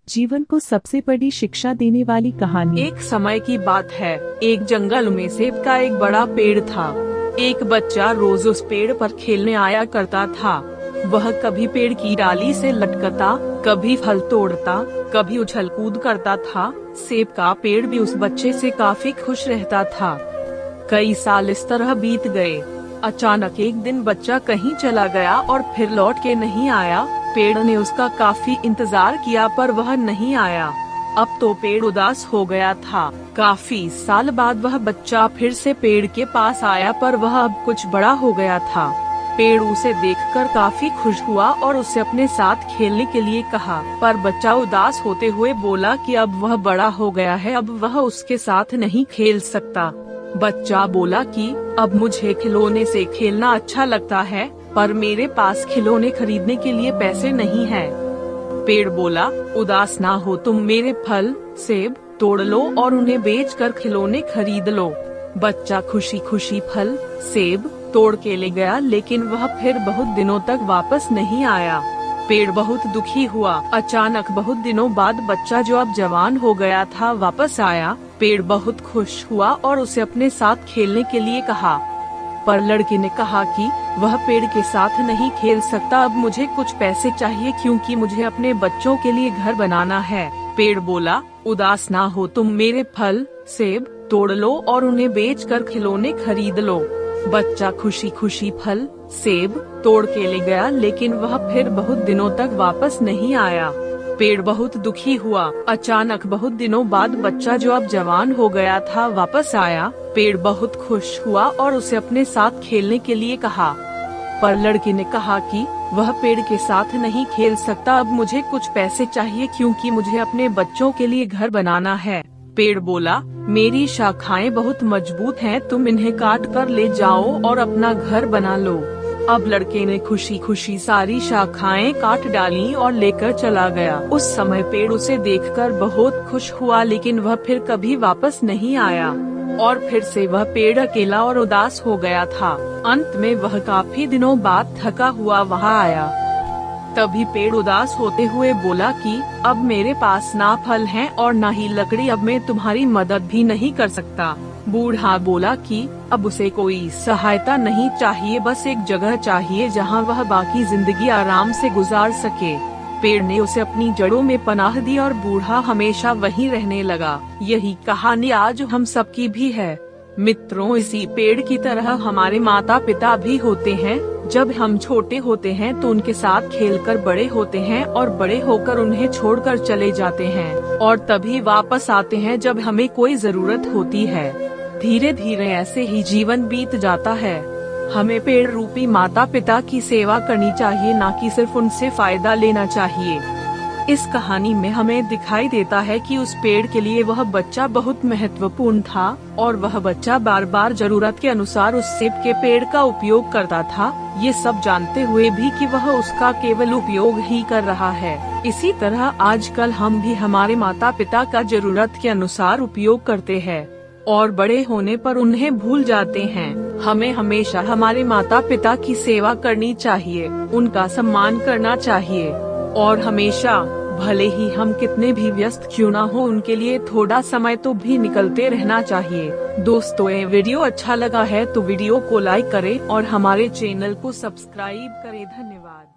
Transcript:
जीवन को सबसे बड़ी शिक्षा देने वाली कहानी। एक समय की बात है, एक जंगल में सेब का एक बड़ा पेड़ था। एक बच्चा रोज उस पेड़ पर खेलने आया करता था। वह कभी पेड़ की डाली से लटकता, कभी फल तोड़ता, कभी उछल कूद करता था। सेब का पेड़ भी उस बच्चे से काफी खुश रहता था। कई साल इस तरह बीत गए। अचानक एक दिन बच्चा कहीं चला गया और फिर लौट के नहीं आया। पेड़ ने उसका काफी इंतजार किया पर वह नहीं आया। अब तो पेड़ उदास हो गया था। काफी साल बाद वह बच्चा फिर से पेड़ के पास आया पर वह अब कुछ बड़ा हो गया था। पेड़ उसे देखकर काफी खुश हुआ और उसे अपने साथ खेलने के लिए कहा, पर बच्चा उदास होते हुए बोला कि अब वह बड़ा हो गया है, अब वह उसके साथ नहीं खेल सकता। बच्चा बोला कि अब मुझे खिलौने से खेलना अच्छा लगता है, पर मेरे पास खिलौने खरीदने के लिए पैसे नहीं हैं। पेड़ बोला, उदास ना हो, तुम मेरे फल सेब तोड़ लो और उन्हें बेचकर खिलौने खरीद लो। बच्चा खुशी खुशी फल सेब तोड़ के ले गया, लेकिन वह फिर बहुत दिनों तक वापस नहीं आया। पेड़ बहुत दुखी हुआ। अचानक बहुत दिनों बाद बच्चा, जो अब जवान हो गया था, वापस आया। पेड़ बहुत खुश हुआ और उसे अपने साथ खेलने के लिए कहा, पर लड़के ने कहा कि वह पेड़ के साथ नहीं खेल सकता, अब मुझे कुछ पैसे चाहिए क्योंकि मुझे अपने बच्चों के लिए घर बनाना है। पेड़ बोला, उदास ना हो, तुम मेरे फल सेब तोड़ लो और उन्हें बेचकर खिलौने खरीद लो। बच्चा खुशी खुशी फल सेब तोड़ के ले गया, लेकिन वह फिर बहुत दिनों तक वापस नहीं आया। पेड़ बहुत दुखी हुआ। अचानक बहुत दिनों बाद बच्चा, जो अब जवान हो गया था, वापस आया। पेड़ बहुत खुश हुआ और उसे अपने साथ खेलने के लिए कहा, पर लड़के ने कहा कि वह पेड़ के साथ नहीं खेल सकता, अब मुझे कुछ पैसे चाहिए क्योंकि मुझे अपने बच्चों के लिए घर बनाना है। पेड़ बोला, मेरी शाखाएं बहुत मजबूत हैं, तुम इन्हें काट कर ले जाओ और अपना घर बना लो। अब लड़के ने खुशी खुशी सारी शाखाएं काट डाली और लेकर चला गया। उस समय पेड़ उसे देखकर बहुत खुश हुआ, लेकिन वह फिर कभी वापस नहीं आया और फिर से वह पेड़ अकेला और उदास हो गया था। अंत में वह काफी दिनों बाद थका हुआ वहाँ आया। तभी पेड़ उदास होते हुए बोला कि अब मेरे पास ना फल हैं और ना ही लकड़ी, अब मैं तुम्हारी मदद भी नहीं कर सकता। बूढ़ा बोला कि अब उसे कोई सहायता नहीं चाहिए, बस एक जगह चाहिए जहां वह बाकी जिंदगी आराम से गुजार सके। पेड़ ने उसे अपनी जड़ों में पनाह दी और बूढ़ा हमेशा वहीं रहने लगा। यही कहानी आज हम सबकी भी है। मित्रों, इसी पेड़ की तरह हमारे माता पिता भी होते हैं। जब हम छोटे होते हैं तो उनके साथ खेलकर बड़े होते हैं और बड़े होकर उन्हें छोड़कर चले जाते हैं और तभी वापस आते हैं जब हमें कोई जरूरत होती है। धीरे धीरे ऐसे ही जीवन बीत जाता है। हमें पेड़ रूपी माता पिता की सेवा करनी चाहिए, ना कि सिर्फ उनसे फायदा लेना चाहिए। इस कहानी में हमें दिखाई देता है कि उस पेड़ के लिए वह बच्चा बहुत महत्वपूर्ण था और वह बच्चा बार बार जरूरत के अनुसार उस सेब के पेड़ का उपयोग करता था, ये सब जानते हुए भी कि वह उसका केवल उपयोग ही कर रहा है। इसी तरह आजकल हम भी हमारे माता पिता का जरूरत के अनुसार उपयोग करते हैं और बड़े होने पर उन्हें भूल जाते हैं। हमें हमेशा हमारे माता पिता की सेवा करनी चाहिए, उनका सम्मान करना चाहिए और हमेशा, भले ही हम कितने भी व्यस्त क्यों ना हो, उनके लिए थोड़ा समय तो भी निकलते रहना चाहिए। दोस्तों, ये वीडियो अच्छा लगा है तो वीडियो को लाइक करें और हमारे चैनल को सब्सक्राइब करें। धन्यवाद।